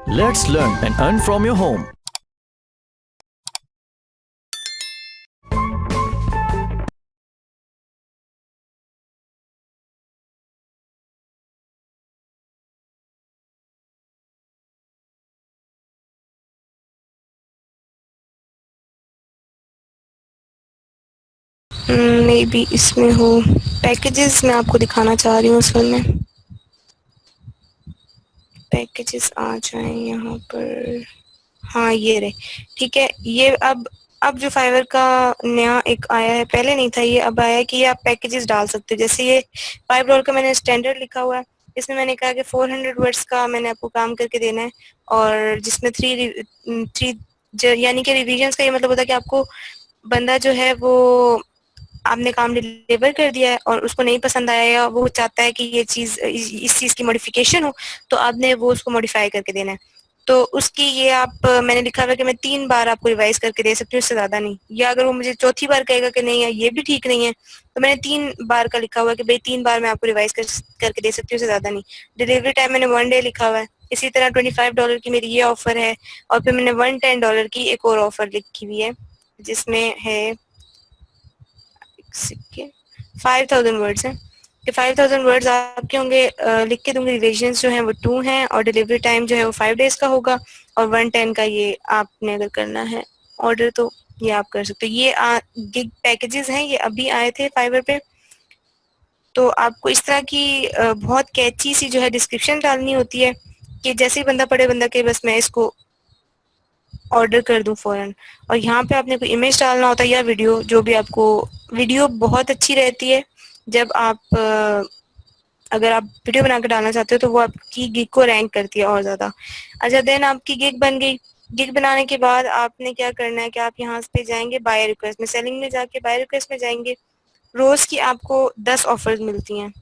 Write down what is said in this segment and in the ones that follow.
Let's learn and earn from your home. May be इसमें हो। Packages मैं आपको दिखाना चाह रही हूँ असल में। पैकेजेस आ जाएं यहाँ पर। हाँ ये रहे। ठीक है, ये अब जो फाइवर का नया एक आया है, पहले नहीं था ये, अब आया है कि ये आप पैकेजेस डाल सकते हो। जैसे ये $5 का मैंने स्टैंडर्ड लिखा हुआ है, इसमें मैंने कहा कि 400 वर्ड्स का मैंने आपको काम करके देना है, और जिसमें थ्री यानी कि रिविजन्स का ये मतलब होता है कि आपको बंदा जो है वो आपने काम डिलीवर कर दिया है और उसको नहीं पसंद आया या वो चाहता है कि ये चीज़ इस चीज़ की मॉडिफिकेशन हो, तो आपने वो उसको मॉडिफाई करके देना है। तो उसकी ये मैंने लिखा हुआ है कि मैं 3 बार आपको रिवाइज करके दे सकती हूँ, इससे ज़्यादा नहीं। या अगर वो मुझे चौथी बार कहेगा कि नहीं यार ये भी ठीक नहीं है, तो मैंने 3 बार का लिखा हुआ है कि भाई 3 बार मैं आपको रिवाइज करके दे सकती हूँ, इससे ज़्यादा नहीं। डिलीवरी टाइम मैंने 1 डे लिखा हुआ है। इसी तरह $25 की मेरी ये ऑफर है, और फिर मैंने $110 की एक और ऑफर लिखी हुई है जिसमें है 5000 वर्ड्स हैं कि 5000 वर्ड्स आपके होंगे। लिख के दूंगी। रिविजन्स जो हैं वो 2 हैं, और डिलीवरी टाइम जो है वो 5 डेज का होगा, और 110 का ये आपने अगर करना है ऑर्डर तो ये आप कर सकते हो। ये गिग पैकेजेस हैं, ये अभी आए थे फाइवर पे। तो आपको इस तरह की बहुत कैची सी जो है डिस्क्रिप्शन डालनी होती है कि जैसे ही बंदा पढ़े, बंदा के बस मैं इसको ऑर्डर कर दूं फौरन। और यहाँ पे आपने कोई इमेज डालना होता है या वीडियो, जो भी आपको। वीडियो बहुत अच्छी रहती है जब आप अगर आप वीडियो बना के डालना चाहते हो तो वो आपकी गिग को रैंक करती है और ज़्यादा। अच्छा, देन आपकी गिग बन गई। गिग बनाने के बाद आपने क्या करना है कि आप यहाँ पे जाएंगे बाय रिक्वेस्ट में, सेलिंग में जाके बाय रिक्वेस्ट में जाएंगे। रोज़ की आपको 10 ऑफर्स मिलती हैं।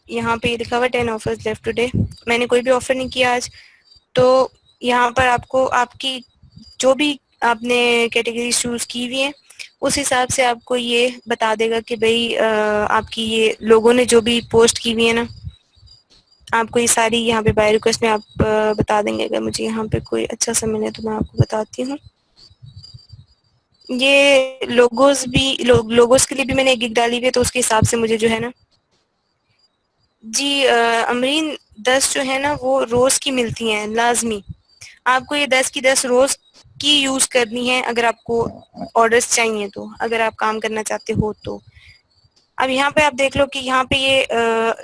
यहाँ पे ये लिखा हुआ 10 ऑफर्स लेफ्ट टुडे। मैंने कोई भी ऑफर नहीं किया आज। तो यहाँ पर आपको आपकी जो भी आपने कैटेगरी चूज की हुई है उस हिसाब से आपको ये बता देगा कि भाई आपकी ये लोगों ने जो भी पोस्ट की हुई है ना, आपको ये सारी यहाँ पे बाय रिक्वेस्ट में आप बता देंगे। अगर मुझे यहाँ पे कोई अच्छा सा मिले तो मैं आपको बताती हूँ। ये लोगोस भी लोगोस के लिए भी मैंने एक गिग डाली हुई है, तो उसके हिसाब से मुझे जो है ना जी अमरीन 10 जो है ना वो रोज की मिलती हैं लाजमी। आपको ये 10 की 10 रोज की यूज करनी है अगर आपको ऑर्डर्स चाहिए, तो अगर आप काम करना चाहते हो तो। अब यहाँ पे आप देख लो कि यहाँ पे ये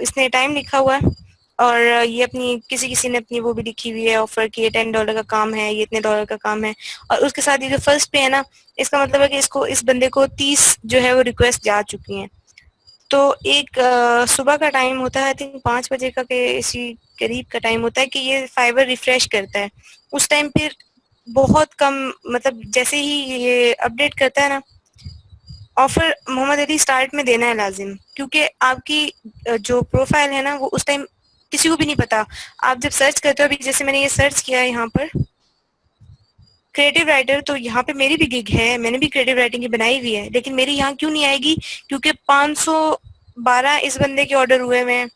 इसने टाइम लिखा हुआ है, और ये अपनी किसी ने अपनी वो भी लिखी हुई है ऑफर की, ये $10 का काम है, ये इतने डॉलर का काम है। और उसके साथ ये जो फर्स्ट पे है ना, इसका मतलब है कि इस बंदे को 30 जो है वो रिक्वेस्ट जा चुकी हैं। तो एक सुबह का टाइम होता है, आई थिंक 5 बजे का के इसी करीब का टाइम होता है कि ये फाइबर रिफ्रेश करता है। उस टाइम फिर बहुत कम, मतलब जैसे ही ये अपडेट करता है ना, ऑफर मोहम्मद अली स्टार्ट में देना है लाजिम, क्योंकि आपकी जो प्रोफाइल है ना वो उस टाइम किसी को भी नहीं पता। आप जब सर्च करते हो, अभी जैसे मैंने ये सर्च किया है यहाँ पर क्रिएटिव राइटर, तो यहाँ पे मेरी भी गिग है, मैंने भी क्रिएटिव राइटिंग की बनाई हुई है, लेकिन मेरी यहाँ क्यों नहीं आएगी? क्योंकि 512 इस बंदे के ऑर्डर हुए हुए हैं।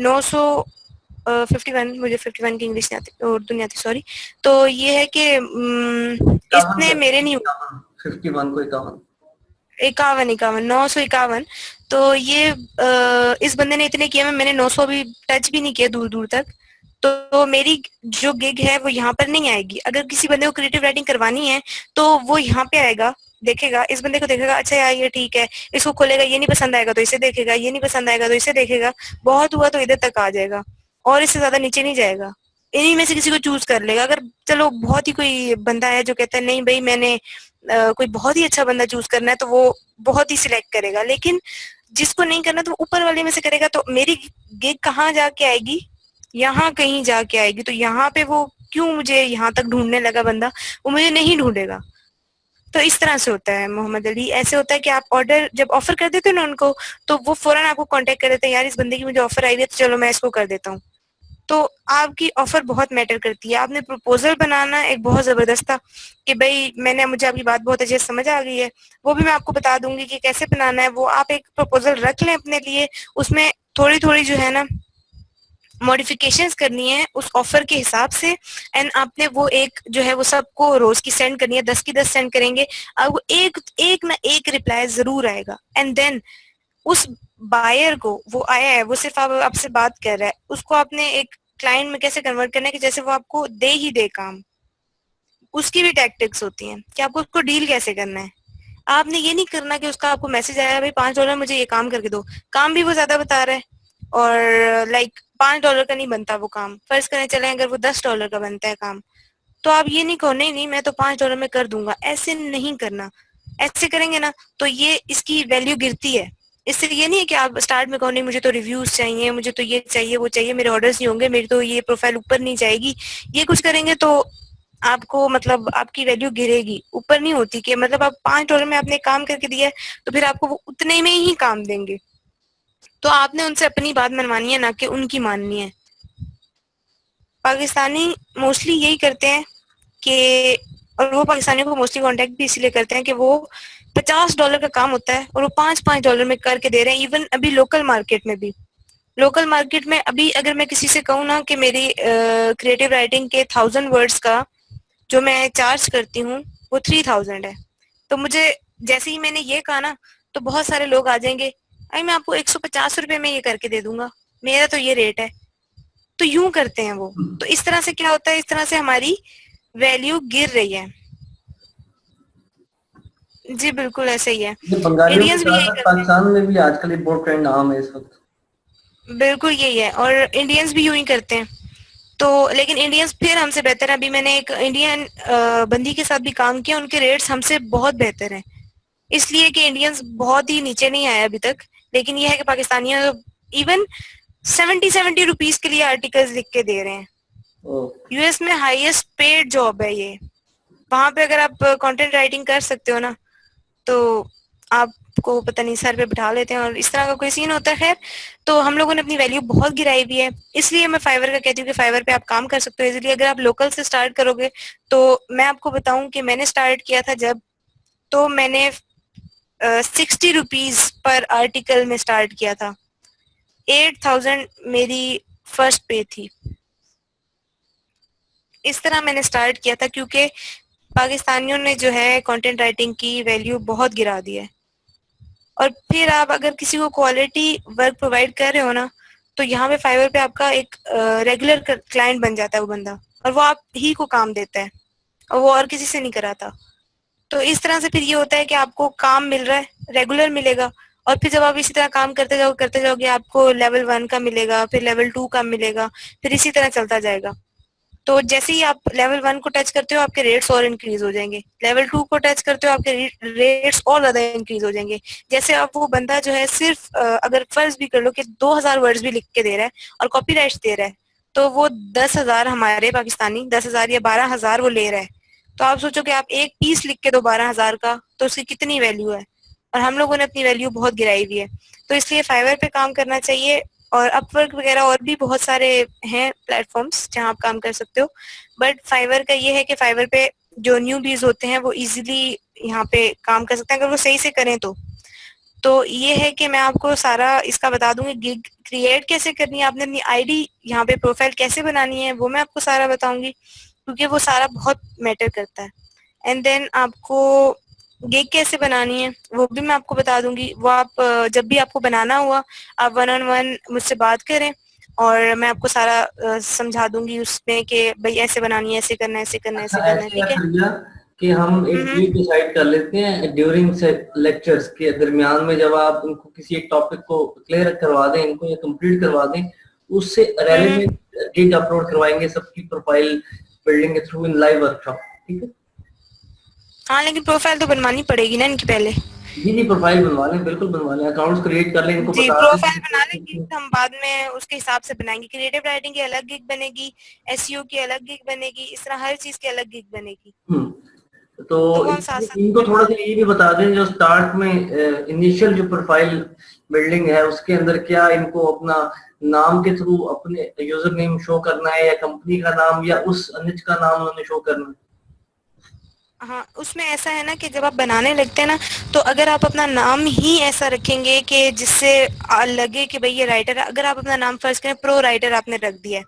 951, मुझे 51 की इंग्लिश नहीं आती, उर्दू नहीं आती, सॉरी। तो ये है कि इक्यावन इसने करके मेरे नहीं, 51 को 51। 51 951। तो ये इस बंदे ने इतने किए, मैंने 900 भी टच भी नहीं किया दूर दूर तक। तो मेरी जो गिग है वो यहाँ पर नहीं आएगी। अगर किसी बंदे को क्रिएटिव राइटिंग करवानी है तो वो यहाँ पे आएगा, देखेगा, इस बंदे को देखेगा, अच्छा यार ये ठीक है, इसको खोलेगा, ये नहीं पसंद आएगा तो इसे देखेगा, ये नहीं पसंद आएगा तो इसे देखेगा, बहुत हुआ तो इधर तक आ जाएगा, और इससे ज्यादा नीचे नहीं जाएगा। इन्हीं में से किसी को चूज कर लेगा। अगर चलो बहुत ही कोई बंदा है जो कहता है नहीं भाई मैंने कोई बहुत ही अच्छा बंदा चूज करना है, तो वो बहुत ही सिलेक्ट करेगा। लेकिन जिसको नहीं करना तो ऊपर वाले में से करेगा। तो मेरी गिग कहाँ जाके आएगी? यहाँ कहीं जाके आएगी। तो यहाँ पे वो क्यों मुझे यहाँ तक ढूंढने लगा बंदा, वो मुझे नहीं ढूंढेगा। तो इस तरह से होता है मोहम्मद अली। ऐसे होता है कि आप ऑर्डर जब ऑफर कर देते हो ना उनको, तो वो फौरन आपको कांटेक्ट कर देते हैं, यार इस बंदे की मुझे ऑफर आई है तो चलो मैं इसको कर देता हूँ। तो आपकी ऑफर बहुत मैटर करती है। आपने प्रपोजल बनाना एक बहुत जबरदस्त था कि भाई मुझे आपकी बात बहुत अच्छे से समझ आ गई है। वो भी मैं आपको बता दूंगी कि कैसे बनाना है। वो आप एक प्रपोजल रख लें अपने लिए, उसमें थोड़ी थोड़ी जो है ना मॉडिफिकेशंस करनी है उस ऑफर के हिसाब से, एंड आपने वो एक जो है वो सबको रोज की सेंड करनी है, 10 की 10 सेंड करेंगे, अब वो एक एक ना एक रिप्लाई जरूर आएगा। एंड देन उस बायर को, वो आया है, वो सिर्फ आपसे बात कर रहा है, उसको आपने एक क्लाइंट में कैसे कन्वर्ट करना है कि जैसे वो आपको दे ही दे काम। उसकी भी टैक्टिक्स होती हैं कि आपको उसको डील कैसे करना है। आपने ये नहीं करना कि उसका आपको मैसेज आया भाई $5 मुझे ये काम करके दो, काम भी वो ज्यादा बता रहा है और लाइक $5 का नहीं बनता वो काम। फर्ज करने चले अगर वो $10 का बनता है काम, तो आप ये नहीं कहो नहीं नहीं मैं तो $5 में कर दूंगा, ऐसे नहीं करना। ऐसे करेंगे ना तो ये इसकी वैल्यू गिरती है। इससे ये नहीं है कि आप स्टार्ट में कहो नहीं मुझे तो रिव्यूज चाहिए, मुझे तो ये चाहिए वो चाहिए, मेरे ऑर्डर्स नहीं होंगे, मेरी तो ये प्रोफाइल ऊपर नहीं जाएगी। ये कुछ करेंगे तो आपको मतलब आपकी वैल्यू गिरेगी, ऊपर नहीं होती कि मतलब आप $5 में आपने काम करके दिया है तो फिर आपको वो उतने में ही काम देंगे। तो आपने उनसे अपनी बात मनवानी है, ना कि उनकी माननी है। पाकिस्तानी मोस्टली यही करते हैं कि, और वो पाकिस्तानियों को मोस्टली कांटेक्ट भी इसीलिए करते हैं कि वो $50 का काम होता है और वो $5 में करके दे रहे हैं। इवन अभी लोकल मार्केट में भी, लोकल मार्केट में अभी अगर मैं किसी से कहूँ ना कि मेरी क्रिएटिव राइटिंग के 1000 वर्ड्स का जो मैं चार्ज करती हूँ वो 3000 है, तो मुझे जैसे ही मैंने ये कहा ना तो बहुत सारे लोग आ जाएंगे, अरे मैं आपको 150 रुपए में ये करके दे दूंगा, मेरा तो ये रेट है। तो यूं करते हैं वो। तो इस तरह से क्या होता है, इस तरह से हमारी वैल्यू गिर रही है। जी बिल्कुल ऐसे ही है। ये बंगालियों के इंडियंस भी साथ यही साथ करते हैं। पाकिस्तान में भी आजकल ये बहुत ट्रेंड आम है इस वक्त। बिल्कुल यही है, और इंडियंस भी यूं ही करते हैं। तो लेकिन इंडियंस फिर हमसे बेहतर है। अभी मैंने एक इंडियन बंदी के साथ भी काम किया, उनके रेट्स हमसे बहुत बेहतर हैं, इसलिए कि इंडियंस बहुत ही नीचे नहीं आया अभी तक। लेकिन ये है कि पाकिस्तानियों इवन 70 रुपीज के लिए आर्टिकल्स लिख के दे रहे हैं। यूएस में हाईएस्ट पेड जॉब है ये। वहां पे अगर आप कंटेंट राइटिंग कर सकते हो ना तो आपको पता नहीं सर पे बिठा लेते हैं, और इस तरह का कोई सीन होता है। खैर, तो हम लोगों ने अपनी वैल्यू बहुत गिराई हुई है, इसलिए मैं फाइवर का कहती हूँ कि फाइवर पे आप काम कर सकते हो इजीली। अगर आप लोकल से स्टार्ट करोगे तो मैं आपको बताऊं कि मैंने स्टार्ट किया था जब, तो मैंने 60 रुपीज पर आर्टिकल में स्टार्ट किया था। 8000 मेरी फर्स्ट पे थी। इस तरह मैंने स्टार्ट किया था क्योंकि पाकिस्तानियों ने जो है कंटेंट राइटिंग की वैल्यू बहुत गिरा दी है। और फिर आप अगर किसी को क्वालिटी वर्क प्रोवाइड कर रहे हो ना तो यहाँ पे फाइवर पे आपका एक रेगुलर क्लाइंट बन जाता है वो बंदा, और वो आप ही को काम देता है और वो और किसी से नहीं कराता। तो इस तरह से फिर ये होता है कि आपको काम मिल रहा है, रेगुलर मिलेगा, और फिर जब आप इसी तरह काम करते जाओगे आपको लेवल 1 का मिलेगा, फिर लेवल 2 का मिलेगा, फिर इसी तरह चलता जाएगा। तो जैसे ही आप लेवल 1 को टच करते हो आपके रेट्स और इंक्रीज हो जाएंगे, लेवल 2 को टच करते हो आपके रेट्स और ज्यादा इंक्रीज हो जाएंगे। जैसे आप वो बंदा जो है सिर्फ अगर फर्ज भी कर लो कि 2000 वर्ड्स भी लिख के दे रहा है और कॉपीराइट्स दे रहा है, तो वो 10,000 हमारे पाकिस्तानी 10,000 या 12,000 वो ले रहा है। तो आप सोचो कि आप एक पीस लिख के दो 12,000 का, तो उसकी कितनी वैल्यू है। और हम लोगों ने अपनी वैल्यू बहुत गिराई हुई है। तो इसलिए फाइवर पे काम करना चाहिए, और अपवर्क वगैरह और भी बहुत सारे हैं प्लेटफॉर्म्स जहाँ आप काम कर सकते हो। बट फाइवर का ये है कि फाइवर पे जो न्यूबीज होते हैं वो इजीली यहाँ पे काम कर सकते हैं अगर वो सही से करें तो ये है कि मैं आपको सारा इसका बता दूंगी, गिग क्रिएट कैसे करनी है, आपने अपनी आईडी यहाँ पे प्रोफाइल कैसे बनानी है वो मैं आपको सारा बताऊंगी, क्योंकि वो सारा बहुत मैटर करता है। एंड देन आपको गिग कैसे बनानी है वो भी मैं आपको बता दूंगी। वो आप जब भी आपको बनाना हुआ आप 1-on-1 मुझसे बात करें और मैं आपको सारा समझा दूंगी उसमें कि भाई ऐसे बनानी है, ऐसे करना है, ऐसे करना है, ऐसे करना है। ठीक है कि हम एक डेट डिसाइड कर लेते हैं ड्यूरिंग से लेक्चर्स के दरमियान में, जब आप उनको किसी एक टॉपिक को क्लियर करवा दें इनको या कंप्लीट करवा दें, उससे रेलेवेंट गिग अपलोड करवाएंगे सबकी प्रोफाइल बिल्डिंग के थ्रू इन लाइव वर्कशॉप। ठीक है। हाँ, लेकिन प्रोफाइल तो बनवानी पड़ेगी ना इनकी पहले। जी प्रोफाइल बनवा लें, बिल्कुल बनवा लें, अकाउंट्स क्रिएट कर लें, इनको जी बता प्रोफाइल बना लेंगे, दें। हम बाद में उसके हिसाब से बनाएंगे। क्रिएटिव राइटिंग की अलग गिग बनेगी, एसईओ की अलग गिग बनेगी, इस तरह हर चीज की अलग गिग बनेगी। तो वो हम साथ साथ इनको थोड़ा बनवा सा लेंगे। ये भी बता दें जो स्टार्ट में इनिशियल जो प्रोफाइल बिल्डिंग है उसके अंदर क्या इनको अपना नाम के थ्रू अपने यूजर नेम शो करना है, या कंपनी का नाम, या उस निच का नाम उन्होंने शो करना है। हाँ, उसमें ऐसा है ना कि जब आप बनाने लगते हैं ना, तो अगर आप अपना नाम ही ऐसा रखेंगे कि जिससे लगे कि भाई ये राइटर है, अगर आप अपना नाम फर्ज करें प्रो राइटर आपने रख दिया है,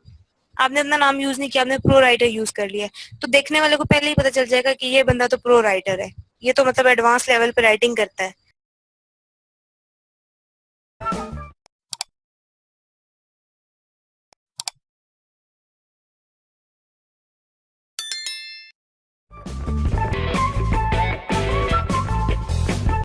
आपने अपना नाम यूज नहीं किया, आपने प्रो राइटर यूज कर लिया, तो देखने वाले को पहले ही पता चल जाएगा कि ये बंदा तो प्रो राइटर है, ये तो मतलब एडवांस लेवल पे राइटिंग करता है।